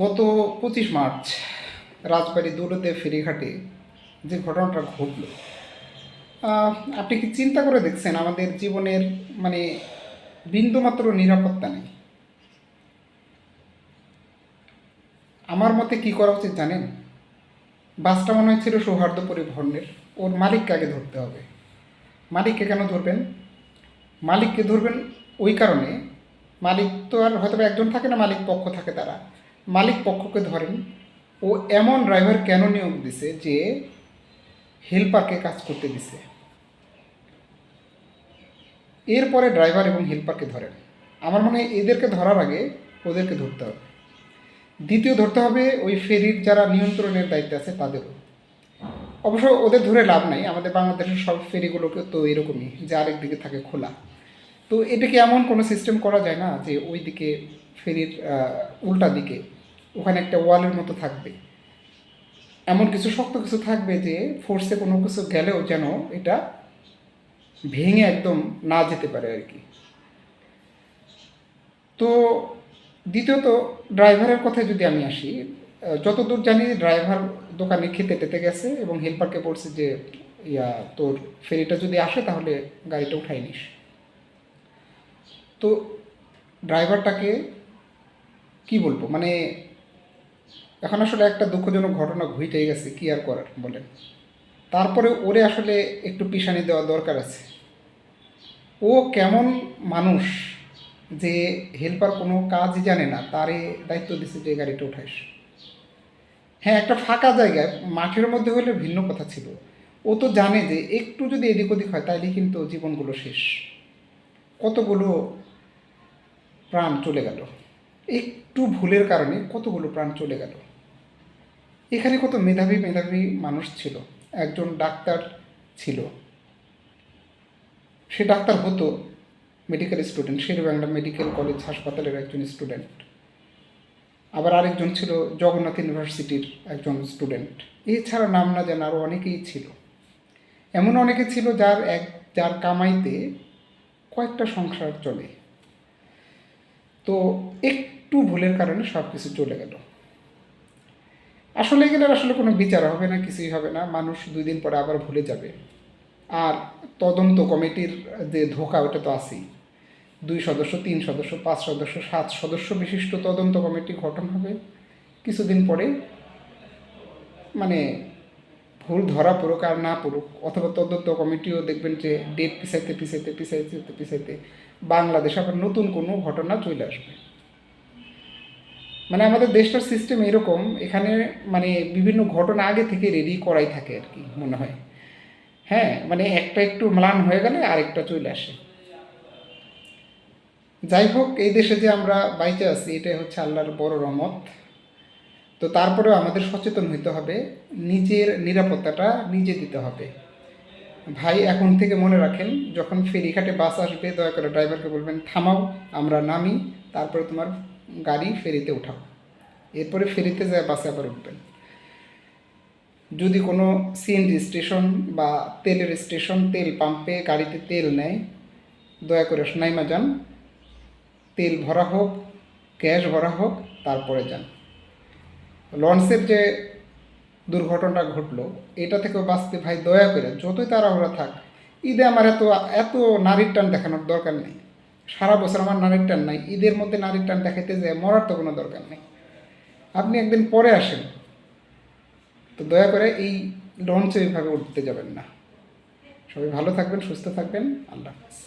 গত 25 মার্চ রাজবাড়ী দৌলতে ফেরিঘাটে যে ঘটনাটা ঘটল, আপনি কি চিন্তা করে দেখছেন আমাদের জীবনের মানে বিন্দুমাত্র নিরাপত্তা নেই? আমার মতে কি করা উচিত জানেন? বাসটা মনে হচ্ছিল সৌহার্দ্য পরিবহনের, ওর মালিককে আগে ধরতে হবে। মালিককে কেন ধরবেন? মালিককে ধরবেন ওই কারণে, মালিক তো আর হয়তো একজন থাকে না, মালিক পক্ষ থাকে, তারা মালিক পক্ষকে ধরেন। ও এমন ড্রাইভার কেন নিয়োগ দিছে যে হেল্পারকে কাজ করতে দিছে, এরপরে ড্রাইভার এবং হেল্পারকে ধরেন। আমার মনে হয় এদেরকে ধরার আগে ওদেরকে ধরতে হবে। দ্বিতীয় ধরতে হবে ওই ফেরির যারা নিয়ন্ত্রণের দায়িত্বে আছে তাদেরও। অবশ্য ওদের ধরে লাভ নাই, আমাদের বাংলাদেশের সব ফেরিগুলোকে তো এরকমই যে আরেক দিকে থাকে খোলা। তো এটাকে এমন কোনো সিস্টেম করা যায় না যে ওই দিকে ফেরির উল্টা দিকে ওখানে একটা ওয়ালের মতো থাকবে, এমন কিছু শক্ত কিছু থাকবে যে ফোর্সে কোনো কিছু গেলেও যেন এটা ভেঙে একদম না যেতে পারে আর কি। তো দ্বিতীয়ত ড্রাইভারের কথায় যদি আমি আসি, যতদূর জানি ড্রাইভার দোকানে খেতে টেতে গেছে এবং হেল্পারকে বলছে যে তোর ফেরিটা যদি আসে তাহলে গাড়িটা উঠাই নিস। তো ড্রাইভারটাকে কি বলবো, মানে এখন আসলে একটা দুঃখজনক ঘটনা ঘটেই গেছে, কি আর করার বলেন। তারপরে ওরে আসলে একটু পিষানি দেওয়া দরকার আছে। ও কেমন মানুষ যে হেল্পার কোনো কাজই জানে না, তারে দায়িত্ব দিচ্ছে যে গাড়িটা উঠাইস। হ্যাঁ, একটা ফাঁকা জায়গায় মাঠের মধ্যে হলে ভিন্ন কথা ছিল। ও তো জানে যে একটু যদি এদিক ওদিক হয় তাইলে কিন্তু জীবনগুলো শেষ। কতগুলো প্রাণ চলে গেল একটু ভুলের কারণে, কতগুলো প্রাণ চলে গেল। এখানে কত মেধাবী মেধাবী মানুষ ছিল। একজন ডাক্তার ছিল, সে ডাক্তার হতো, medical student, Sher-e-Bangla medical college হাসপাতালের একজন স্টুডেন্ট। আবার আরেকজন ছিল জগন্নাথ ইউনিভার্সিটির একজন স্টুডেন্ট। এছাড়া নাম না জানা আরও অনেকেই ছিল। এমন অনেকে ছিল যার কামাইতে কয়েকটা সংসার চলে। তো একটু ভুলের কারণে সব কিছু চলে গেল। আসলে এগুলোর আসলে কোনো বিচার হবে না, কিছুই হবে না, মানুষ 2 দিন পরে আবার ভুলে যাবে। আর তদন্ত কমিটির যে ধোঁকা, ওটা তো আছেই। 2 সদস্য, 3 সদস্য, 5 সদস্য, 7 সদস্য বিশিষ্ট তদন্ত কমিটি গঠন হবে। কিছুদিন পরে মানে ভুল ধরা পড়ুক আর না পড়ুক, অথবা তদন্ত কমিটিও দেখবেন যে ডেট পিছাইতে পিছাইতে পিছাইতে পিছাইতে বাংলাদেশ আবার নতুন কোনো ঘটনা চলে আসবে। মানে আমাদের দেশটার সিস্টেম এরকম, এখানে মানে বিভিন্ন ঘটনা আগে থেকে রেডি করাই থাকে আর কি মনে হয়। হ্যাঁ, মানে একটা একটু ম্লান হয়ে গেলে আরেকটা চলে আসে। যাই হোক, এই দেশে যে আমরা বাইচে আছি এটাই হচ্ছে আল্লাহর বড় রহমত। তো তারপরেও আমাদের সচেতন হইতে হবে, নিজের নিরাপত্তাটা নিজে দিতে হবে। ভাই, এখন থেকে মনে রাখেন, যখন ফেরিঘাটে বাস আসবে দয়া করে ড্রাইভারকে বলবেন থামাও, আমরা নামি, তারপরে তোমার গাড়ি ফেরিতে উঠাও, এরপরে ফেরিতে যায় বাসে আবার উঠবেন। যদি কোনো সিএনজি স্টেশন বা তেলের স্টেশন, তেল পাম্পে গাড়িতে তেল নেয়, দয়া করে নাইমা যান, তেল ভরা হোক, গ্যাস ভরা হোক, তারপরে যান। লঞ্চের যে দুর্ঘটনাটা ঘটলো, এটা থেকেও বাঁচতে ভাই দয়া করে যতই তাড়াহুড়া থাক, ঈদে আমার এত এত নারীর টান দেখানোর দরকার নেই। সারা বছর আমার নারীর টান নাই, ঈদের মধ্যে নারীর টান দেখাইতে যায় মরার তো কোনো দরকার নেই। আপনি একদিন পরে আসেন, তো দয়া করে এই লঞ্চে এইভাবে উঠতে যাবেন না। সবাই ভালো থাকবেন, সুস্থ থাকবেন, আল্লাহ হাফেজ।